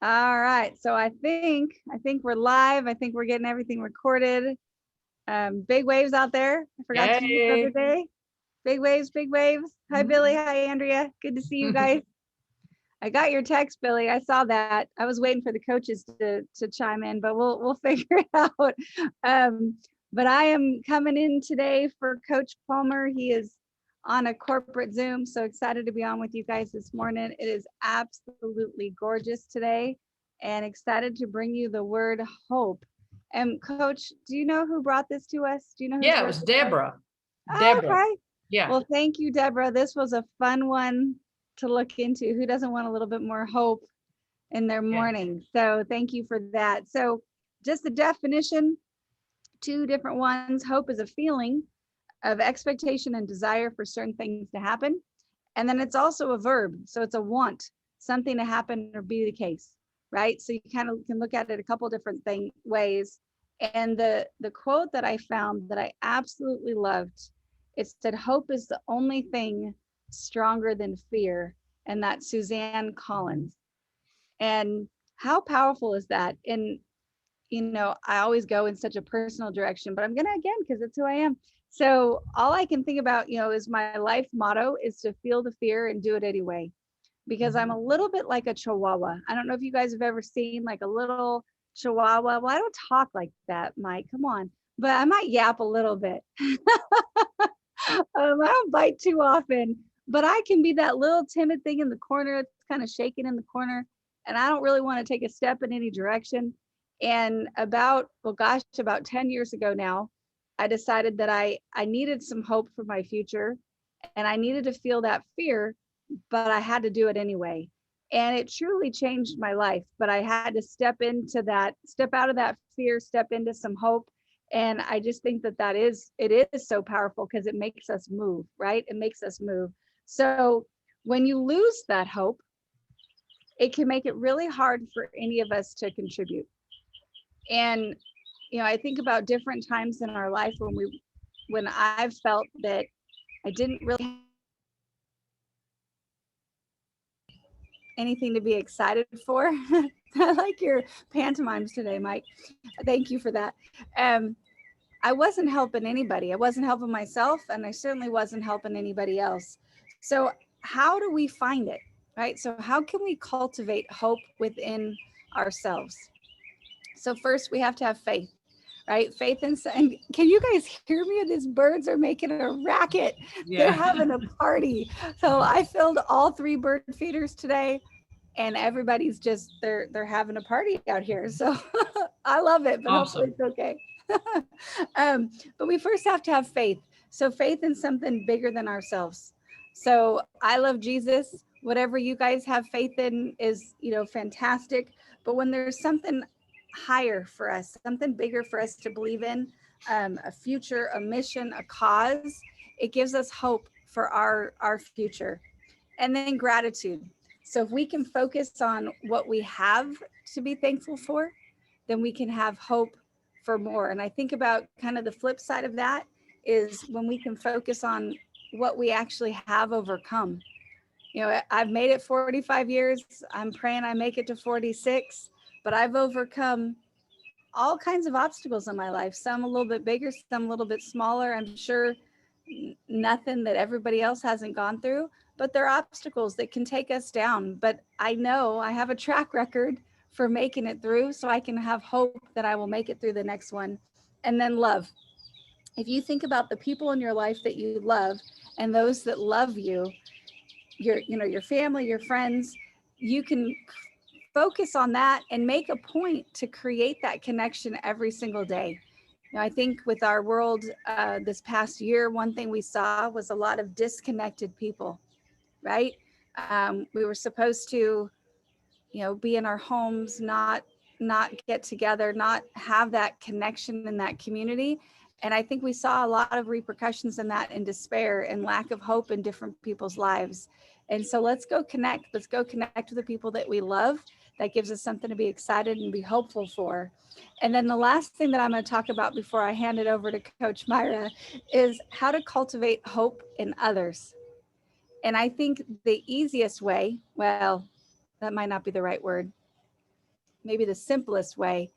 All right. So I think we're live. I think we're getting everything recorded. Big waves out there. I forgot to do this the other Yay. day. Big waves, big waves. Hi Billy. Mhm. Hi Andrea. Good to see you guys. I got your text, Billy. I saw that. I was waiting for the coaches to chime in, but we'll figure it out. Um, but I am coming in today for Coach Palmer. He is on a corporate Zoom. So excited to be on with you guys this morning. It is absolutely gorgeous today and excited to bring you the word hope. And Coach, do you know who brought this to us? Do you know whose Yeah, it verse was it was? Deborah. Oh, Deborah. okay. Yeah. Well, thank you, Deborah. This was a fun one to look into. Who doesn't want a little bit more hope in their Yeah. morning? So thank you for that. So just the definition, two different ones. Hope is a feeling of expectation and desire for certain things to happen. And then it's also a verb. So it's a want something to happen or be the case, right? So you kind of can look at it a couple different ways. And the quote that I found that I absolutely loved, it said, "Hope is the only thing stronger than fear," and that's Suzanne Collins. And how powerful is that? And I always go in such a personal direction, but I'm gonna again because it's who I am. So all I can think about, is my life motto is to feel the fear and do it anyway. Because I'm Mhm. a little bit like a chihuahua. I don't know if you guys have ever seen like a little chihuahua. Well, I don't talk like that, Mike. Come on. But I might yap a little bit. I don't bite too often, but I can be that little timid thing in the corner. It's kind of shaking in the corner, and I don't really want to take a step in any direction. And about 10 years ago now, I decided that I needed some hope for my future, and I needed to feel that fear, but I had to do it anyway. And it truly changed my life. But I had to step out of that fear, step into some hope. And I just think it is so powerful because it makes us move, right? It makes us move. So when you lose that hope, it can make it really hard for any of us to contribute. And I think about different times in our life when I've felt that I didn't really anything to be excited for. I like your pantomimes today, Mike. Thank you for that. Um, I wasn't helping anybody. I wasn't helping myself, and I certainly wasn't helping anybody else. So, how do we find it? Right? So, how can we cultivate hope within ourselves? So, first, we have to have faith, right? Faith and can you guys hear me? These birds are making a racket. They're Yeah. having a party. So, I filled all three bird feeders today, and everybody's just they're having a party out here. So I love it, but hopefully Awesome. it's okay. But we first have to have faith. So faith in something bigger than ourselves. So I love Jesus. Whatever you guys have faith in is, fantastic. But when there's something higher for us, something bigger for us to believe in, a future, a mission, a cause, it gives us hope for our future. And then gratitude. So if we can focus on what we have to be thankful for, then we can have hope for more. And I think about kind of the flip side of that is when we can focus on what we actually have overcome. I've made it 45 years. I'm praying I make it to 46, but I've overcome all kinds of obstacles in my life, some a little bit bigger, some a little bit smaller. I'm sure nothing that everybody else hasn't gone through, but they're obstacles that can take us down. But I know I have a track record for making it through, so I can have hope that I will make it through the next one. And then love. If you think about the people in your life that you love and those that love you, your family, your friends, you can focus on that and make a point to create that connection every single day. I think with our world this past year, one thing we saw was a lot of disconnected people, right? We were supposed to, be in our homes, not get together, not have that connection in that community. And I think we saw a lot of repercussions in that, and despair and lack of hope in different people's lives. And so let's go connect. Let's go connect with the people that we love. That gives us something to be excited and be hopeful for. And then the last thing that I'm going to talk about before I hand it over to Coach Myra is how to cultivate hope in others. And I think the easiest way, well, that might not be the right word. maybe the simplest way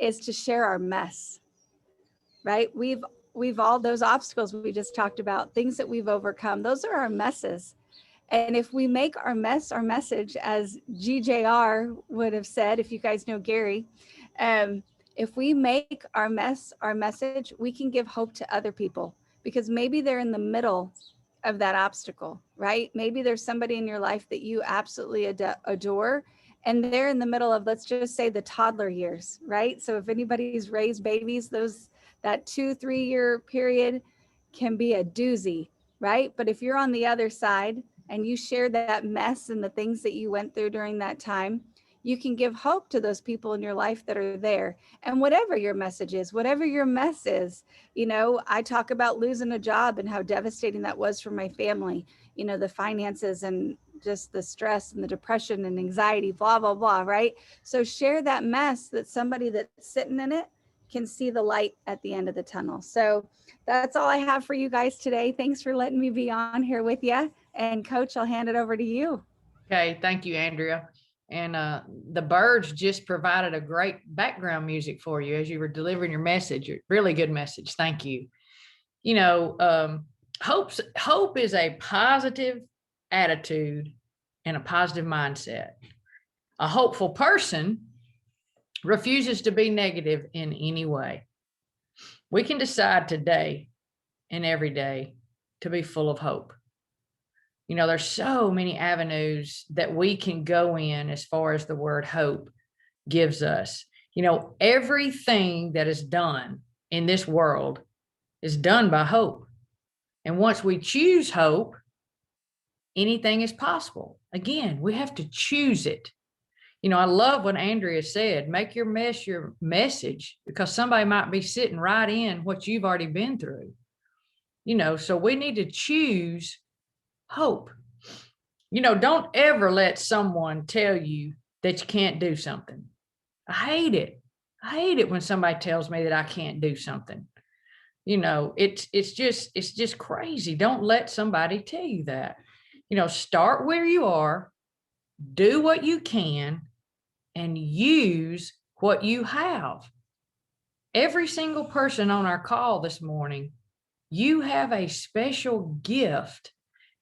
is to share our mess, right? We've all those obstacles we just talked about, things that we've overcome, those are our messes. And if we make our mess our message, as GJR would have said, if you guys know Gary, if we make our mess our message, we can give hope to other people, because maybe they're in the middle of that obstacle, right? Maybe there's somebody in your life that you absolutely adore, and they're in the middle of, let's just say, the toddler years, right? So if anybody's raised babies, that 2-3 year period can be a doozy, right? But if you're on the other side and you share that mess and the things that you went through during that time, you can give hope to those people in your life that are there. And whatever your message is, whatever your mess is, I talk about losing a job and how devastating that was for my family, the finances and just the stress and the depression and anxiety, blah, blah, blah, right? So share that mess, that somebody that's sitting in it can see the light at the end of the tunnel. So that's all I have for you guys today. Thanks for letting me be on here with you. And Coach, I'll hand it over to you. Okay, thank you, Andrea. And the birds just provided a great background music for you as you were delivering your message. Really good message. Thank you. Hope is a positive attitude and a positive mindset. A hopeful person refuses to be negative in any way. We can decide today and every day to be full of hope. There's so many avenues that we can go in as far as the word hope gives us. Everything that is done in this world is done by hope. And once we choose hope, anything is possible. Again, we have to choose it. I love what Andrea said, make your mess your message, because somebody might be sitting right in what you've already been through. So we need to choose hope. Don't ever let someone tell you that you can't do something. I hate it. I hate it when somebody tells me that I can't do something. It's just crazy. Don't let somebody tell you that. Start where you are, do what you can, and use what you have. Every single person on our call this morning, you have a special gift,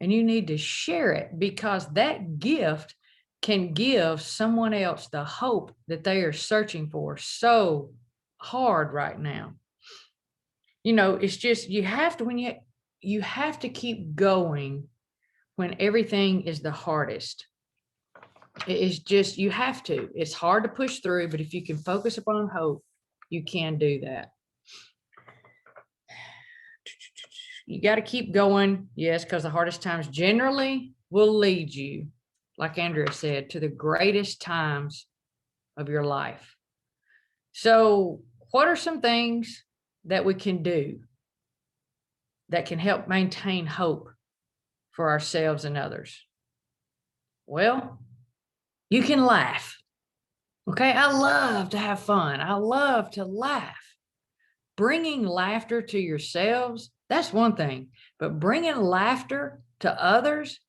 and you need to share it, because that gift can give someone else the hope that they are searching for so hard right now. It's just, you have to keep going when everything is the hardest. It's just, you have to. It's hard to push through, but if you can focus upon hope, you can do that. You got to keep going. Yes, because the hardest times generally will lead you, like Andrea said, to the greatest times of your life. So what are some things that we can do that can help maintain hope for ourselves and others? Well, you can laugh. Okay, I love to have fun. I love to laugh. Bringing laughter to yourselves, that's one thing. But bringing laughter to others,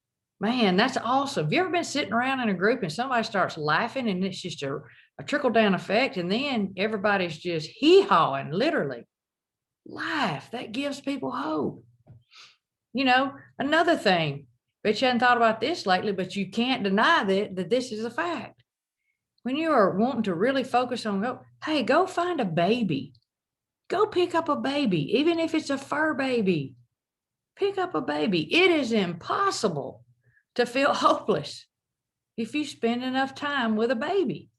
man, that's awesome. Have you ever been sitting around in a group and somebody starts laughing and it's just a trickle-down effect, and then everybody's just hee-hawing, literally? Laugh. That gives people hope. Another thing, bet you hadn't thought about this lately, but you can't deny that this is a fact. When you are wanting to really focus on, go find a baby. Go pick up a baby, even if it's a fur baby. Pick up a baby. It is impossible to feel hopeless if you spend enough time with a baby.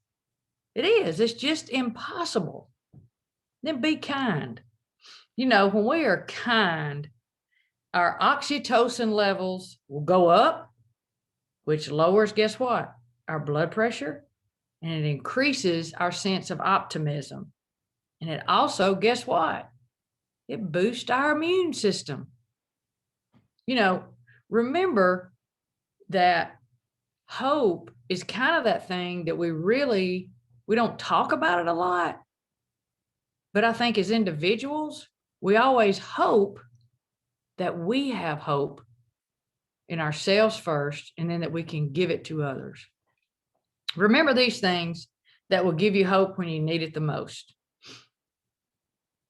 It is. It's just impossible. Then be kind. When we are kind, our oxytocin levels will go up, which lowers, guess what? Our blood pressure, and it increases our sense of optimism. And it also, guess what? It boosts our immune system. Remember that hope is kind of that thing that we don't talk about it a lot. But I think as individuals, we always hope that we have hope in ourselves first, and then that we can give it to others. Remember these things, that will give you hope when you need it the most.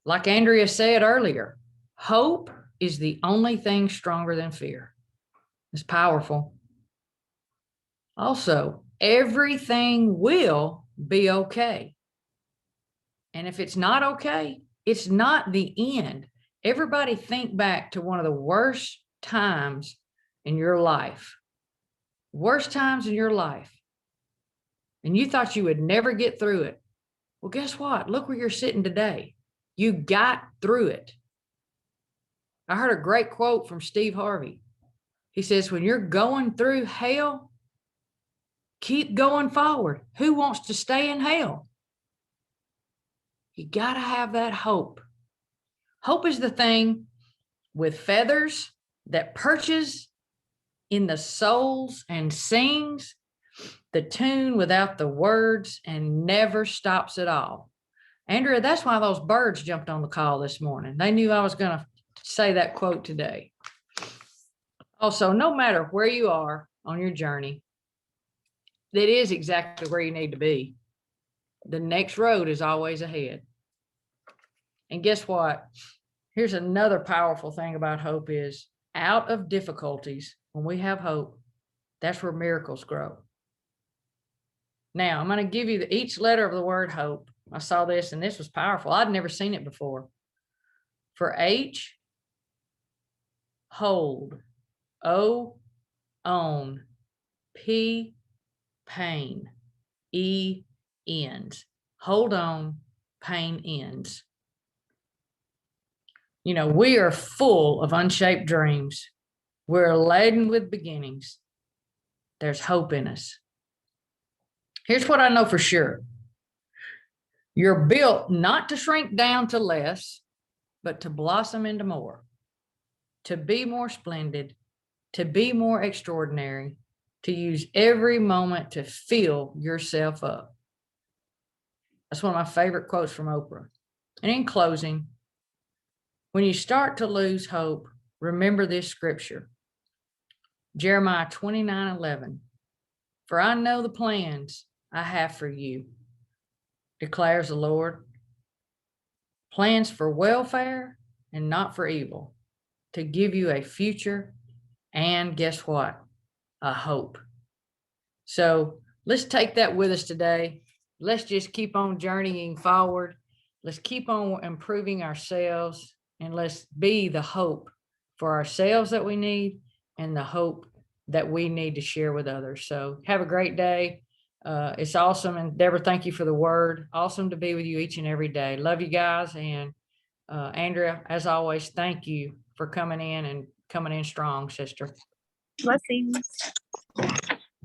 Like Andrea said earlier, hope is the only thing stronger than fear. It's powerful. Also, everything will be okay. And if it's not okay, it's not the end. Everybody think back to one of the worst times in your life. Worst times in your life. And you thought you would never get through it. Well, guess what? Look where you're sitting today. You got through it. I heard a great quote from Steve Harvey. He says, when you're going through hell, keep going forward. Who wants to stay in hell? You got to have that hope. Hope is the thing with feathers that perches in the souls and sings the tune without the words and never stops at all. Andrea, that's why those birds jumped on the call this morning. They knew I was going to say that quote today. Also, no matter where you are on your journey, that is exactly where you need to be. The next road is always ahead. And guess what? Here's another powerful thing about hope is out of difficulties, when we have hope, that's where miracles grow. Now, I'm going to give you each letter of the word hope. I saw this and this was powerful. I'd never seen it before. For H, hold. O, own. P, pain. E, ends. Hold on, pain ends. You know, we are full of unshaped dreams. We're laden with beginnings. There's hope in us. Here's what I know for sure. You're built not to shrink down to less, but to blossom into more, to be more splendid, to be more extraordinary, to use every moment to fill yourself up. That's one of my favorite quotes from Oprah. And in closing, when you start to lose hope, remember this scripture. Jeremiah 29:11. For I know the plans I have for you, declares the Lord. Plans for welfare and not for evil, to give you a future and guess what? A hope. So let's take that with us today. Let's just keep on journeying forward. Let's keep on improving ourselves and let's be the hope for ourselves that we need and the hope that we need to share with others. So have a great day. It's awesome. And Deborah, thank you for the word. Awesome to be with you each and every day. Love you guys. And Andrea, as always, thank you for coming in strong, sister. Blessings.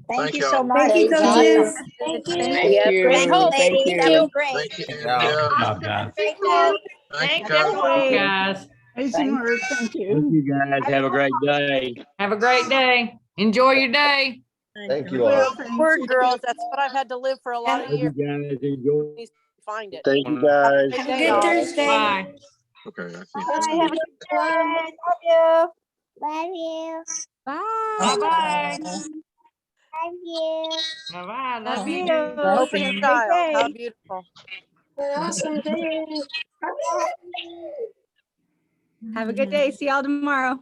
Thank you y'all. so much. Thank you, Awesome. coaches. Thank you. Thank you. Great hope. Thank Ladies. you. That was great. Thank you, Good job, guys. Great job. Thank you, Thanks, Coach. guys. Amazing work. Thank you. Thank you guys. Have a great day. Have a great day. Enjoy your day. Thank you all. Word girls. That's what I've had to live for a lot of Love you years. guys. Enjoy. Find it. Thank you guys. Have a Have a good Thursday. Bye. Okay, I see. Bye. Have a good one. Love you. Love you. Bye. Bye-bye. Love you. Bye-bye. Love Love you. you. Hope in style. How Day. beautiful. Awesome day. Have a good day. See y'all tomorrow.